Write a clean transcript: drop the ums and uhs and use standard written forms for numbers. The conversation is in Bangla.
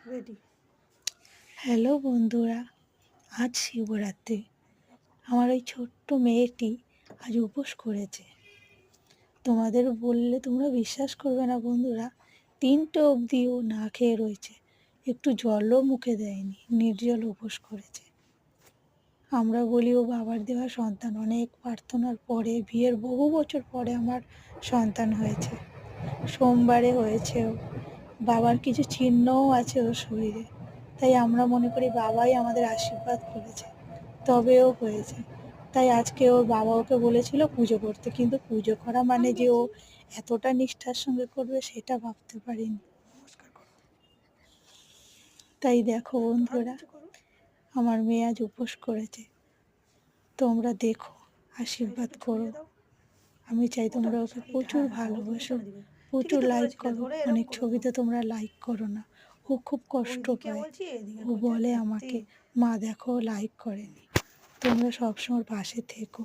রেডি। হ্যালো বন্ধুরা, আজ শিবরাত্রি। আমার ওই ছোট্ট মেয়েটি আজ উপোস করেছে। তোমাদের বললে তোমরা বিশ্বাস করবে না বন্ধুরা, 3টে অবধি ও না খেয়ে রয়েছে, একটু জলও মুখে দেয়নি, নির্জল উপোস করেছে। আমরা বলি ও বাবার দেওয়া সন্তান, অনেক প্রার্থনার পরে, বিয়ের বহু বছর পরে আমার সন্তান হয়েছে। সোমবারে হয়েছে ও, বাবার কিছু চিহ্নও আছে ওর শরীরে, তাই আমরা মনে করি বাবাই আমাদের আশীর্বাদ করেছে, তবেও হয়েছে। তাই আজকে ওর বাবা ওকে বলেছিল পুজো করতে, কিন্তু পুজো করা মানে যে ও এতটা নিষ্ঠার সঙ্গে করবে সেটা ভাবতে পারিনি। নমস্কার করো। তাই দেখো আর বন্ধুরা, কিছু করো। আমার মেয়ে আজ উপোস করেছে। তোমরা দেখো, আর আশীর্বাদ একটু করো। ছড়িয়ে দাও। আমি চাই ওটা তোমরা না ওকে শাড়িটা, প্রচুর সবুজ ভালোবাসো, এখানে দিবে। প্রচুর ঠিকই তো লাইক বলেছিলে, করো। ধরে এরকম অনেক করে দাও। ছবিতে তোমরা লাইক করো না, ও খুব কষ্ট ওইদিকে পায়। বলছি, এদিকে ও করছে বলে সত্যি। আমাকে, মা দেখো লাইক করেনি। তোমরা সবসময় পাশে থেকো।